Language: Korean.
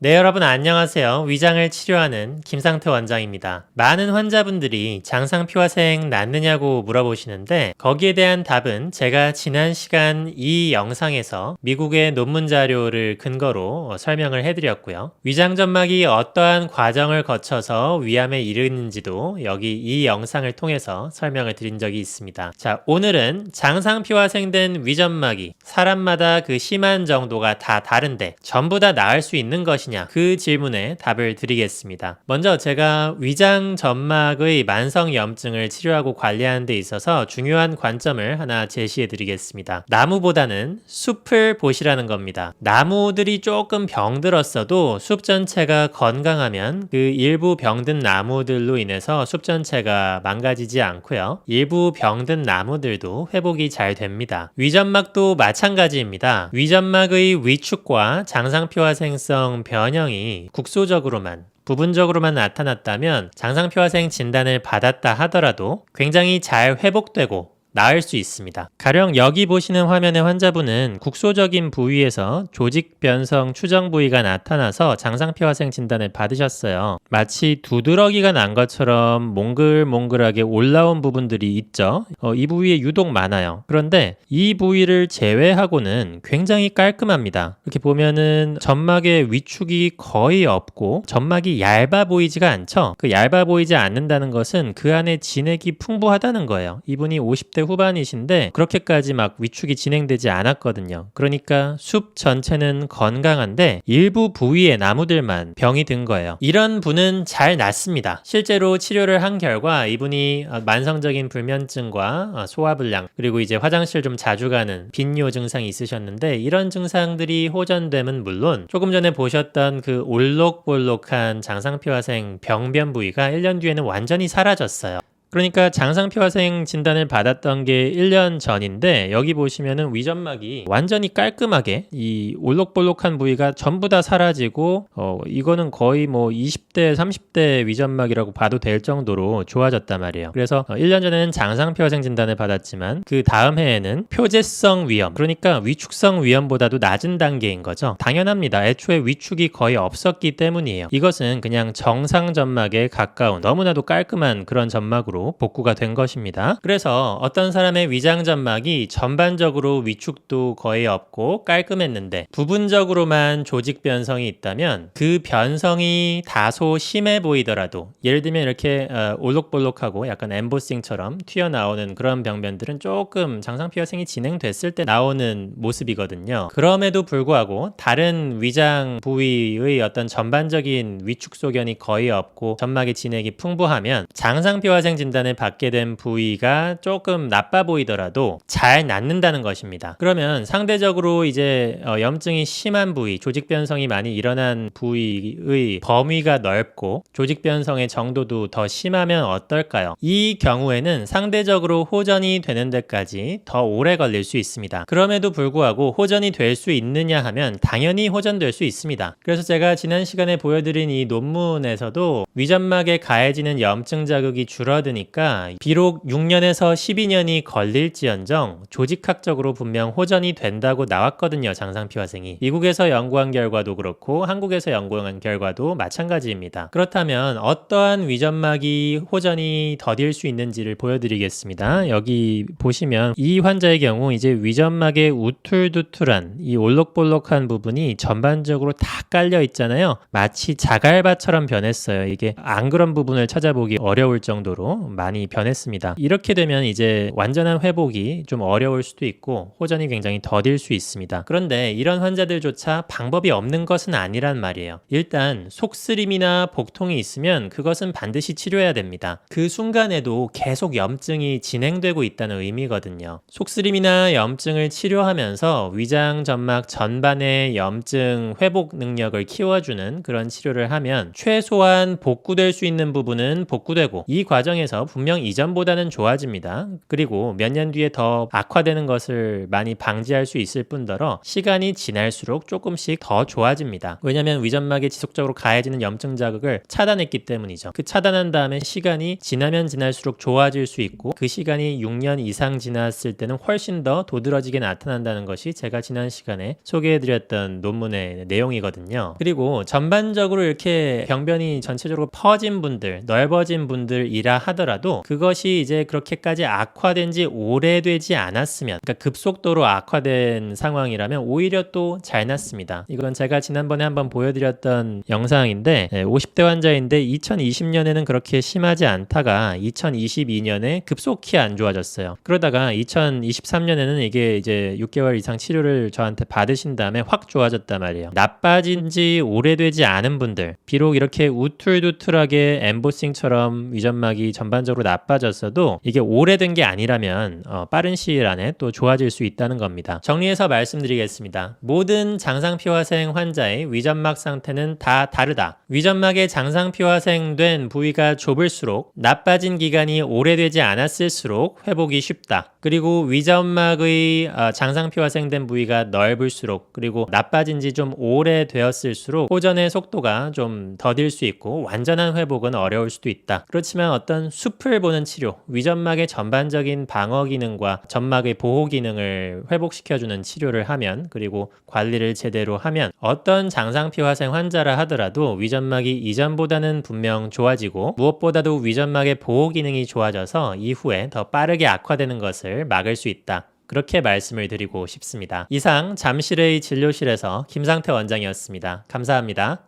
네, 여러분 안녕하세요. 위장을 치료하는 김상태 원장입니다. 많은 환자분들이 장상피화생 낫느냐고 물어보시는데 거기에 대한 답은 제가 지난 시간 이 영상에서 미국의 논문 자료를 근거로 설명을 해드렸고요. 위장점막이 어떠한 과정을 거쳐서 위암에 이르는지도 여기 이 영상을 통해서 설명을 드린 적이 있습니다. 자, 오늘은 장상피화생된 위점막이 사람마다 그 심한 정도가 다 다른데 전부 다 나을 수 있는 것이냐, 그 질문에 답을 드리겠습니다. 먼저 제가 위장 점막의 만성 염증을 치료하고 관리하는 데 있어서 중요한 관점을 하나 제시해 드리겠습니다. 나무보다는 숲을 보시라는 겁니다. 나무들이 조금 병들었어도 숲 전체가 건강하면 그 일부 병든 나무들로 인해서 숲 전체가 망가지지 않고요. 일부 병든 나무들도 회복이 잘 됩니다. 위점막도 마찬가지입니다. 위점막의 위축과 장상피화생성 변형이 국소적으로만 부분적으로만 나타났다면 장상피화생 진단을 받았다 하더라도 굉장히 잘 회복되고 나을 수 있습니다. 가령 여기 보시는 화면의 환자분은 국소적인 부위에서 조직 변성 추정 부위가 나타나서 장상피화생 진단을 받으셨어요. 마치 두드러기가 난 것처럼 몽글몽글하게 올라온 부분들이 있죠. 이 부위에 유독 많아요. 그런데 이 부위를 제외하고는 굉장히 깔끔합니다. 이렇게 보면은 점막의 위축이 거의 없고 점막이 얇아 보이지가 않죠. 그 얇아 보이지 않는다는 것은 그 안에 진액이 풍부하다는 거예요. 이분이 50대 후반이신데 그렇게까지 막 위축이 진행되지 않았거든요. 그러니까 숲 전체는 건강한데 일부 부위의 나무들만 병이 든 거예요. 이런 분은 잘 낫습니다. 실제로 치료를 한 결과 이분이 만성적인 불면증과 소화불량, 그리고 이제 화장실 좀 자주 가는 빈뇨 증상이 있으셨는데 이런 증상들이 호전됨은 물론 조금 전에 보셨던 그 올록볼록한 장상피화생 병변 부위가 1년 뒤에는 완전히 사라졌어요. 그러니까 장상피화생 진단을 받았던 게 1년 전인데 여기 보시면은 위점막이 완전히 깔끔하게 이 올록볼록한 부위가 전부 다 사라지고 이거는 거의 뭐 20대 30대 위점막이라고 봐도 될 정도로 좋아졌단 말이에요. 그래서 1년 전에는 장상피화생 진단을 받았지만 그 다음 해에는 표재성 위염, 그러니까 위축성 위염보다도 낮은 단계인 거죠. 당연합니다. 애초에 위축이 거의 없었기 때문이에요. 이것은 그냥 정상 점막에 가까운 너무나도 깔끔한 그런 점막으로 복구가 된 것입니다. 그래서 어떤 사람의 위장점막이 전반적으로 위축도 거의 없고 깔끔했는데 부분적으로만 조직 변성이 있다면 그 변성이 다소 심해 보이더라도, 예를 들면 이렇게 올록볼록하고 약간 엠보싱처럼 튀어나오는 그런 병변들은 조금 장상피화생이 진행됐을 때 나오는 모습이거든요. 그럼에도 불구하고 다른 위장 부위의 어떤 전반적인 위축 소견이 거의 없고 점막의 진액이 풍부하면 장상피화생 진단을 받게 된 부위가 조금 나빠 보이더라도 잘 낫는다는 것입니다. 그러면 상대적으로 이제 염증이 심한 부위, 조직 변성이 많이 일어난 부위의 범위가 넓고 조직 변성의 정도도 더 심하면 어떨까요? 이 경우에는 상대적으로 호전이 되는 데까지 더 오래 걸릴 수 있습니다. 그럼에도 불구하고 호전이 될 수 있느냐 하면 당연히 호전될 수 있습니다. 그래서 제가 지난 시간에 보여드린 이 논문에서도 위점막에 가해지는 염증 자극이 줄어드니까 비록 6년에서 12년이 걸릴지언정 조직학적으로 분명 호전이 된다고 나왔거든요. 장상피화생이. 미국에서 연구한 결과도 그렇고 한국에서 연구한 결과도 마찬가지입니다. 그렇다면 어떠한 위점막이 호전이 더딜 수 있는지를 보여드리겠습니다. 여기 보시면 이 환자의 경우 이제 위점막의 우툴두툴한 이 올록볼록한 부분이 전반적으로 다 깔려 있잖아요. 마치 자갈밭처럼 변했어요. 이게 안 그런 부분을 찾아보기 어려울 정도로 많이 변했습니다. 이렇게 되면 이제 완전한 회복이 좀 어려울 수도 있고 호전이 굉장히 더딜 수 있습니다. 그런데 이런 환자들조차 방법이 없는 것은 아니란 말이에요. 일단 속쓰림이나 복통이 있으면 그것은 반드시 치료해야 됩니다. 그 순간에도 계속 염증이 진행되고 있다는 의미거든요. 속쓰림이나 염증을 치료하면서 위장 점막 전반의 염증 회복 능력을 키워주는 그런 치료를 하면 최소한 복구될 수 있는 부분은 복구되고 이 과정에서 지나면서 분명 이전보다는 좋아집니다. 그리고 몇 년 뒤에 더 악화되는 것을 많이 방지할 수 있을 뿐더러 시간이 지날수록 조금씩 더 좋아집니다. 왜냐하면 위점막에 지속적으로 가해지는 염증 자극을 차단했기 때문이죠. 그 차단한 다음에 시간이 지나면 지날수록 좋아질 수 있고 그 시간이 6년 이상 지났을 때는 훨씬 더 도드라지게 나타난다는 것이 제가 지난 시간에 소개해드렸던 논문의 내용이거든요. 그리고 전반적으로 이렇게 병변이 전체적으로 퍼진 분들, 넓어진 분들이라 하더라도 그것이 이제 그렇게까지 악화된 지 오래되지 않았으면, 그러니까 급속도로 악화된 상황이라면 오히려 또 잘 낫습니다. 이건 제가 지난번에 한번 보여드렸던 영상인데 50대 환자인데 2020년에는 그렇게 심하지 않다가 2022년에 급속히 안 좋아졌어요. 그러다가 2023년에는 이게 이제 6개월 이상 치료를 저한테 받으신 다음에 확 좋아졌단 말이에요. 나빠진 지 오래되지 않은 분들, 비록 이렇게 우툴두툴하게 엠보싱처럼 위점막이 전반적으로 나빠졌어도 이게 오래된 게 아니라면 빠른 시일 안에 또 좋아질 수 있다는 겁니다. 정리해서 말씀드리겠습니다. 모든 장상피화생 환자의 위점막 상태는 다 다르다. 위점막의 장상피화생된 부위가 좁을수록 나빠진 기간이 오래되지 않았을수록 회복이 쉽다. 그리고 위점막의 장상피화생된 부위가 넓을수록 그리고 나빠진 지 좀 오래되었을수록 호전의 속도가 좀 더딜 수 있고 완전한 회복은 어려울 수도 있다. 그렇지만 어떤 숲을 보는 치료, 위점막의 전반적인 방어 기능과 점막의 보호 기능을 회복시켜주는 치료를 하면 그리고 관리를 제대로 하면 어떤 장상피화생 환자라 하더라도 위점막이 이전보다는 분명 좋아지고 무엇보다도 위점막의 보호 기능이 좋아져서 이후에 더 빠르게 악화되는 것을 막을 수 있다. 그렇게 말씀을 드리고 싶습니다. 이상 잠실의 진료실에서 김상태 원장이었습니다. 감사합니다.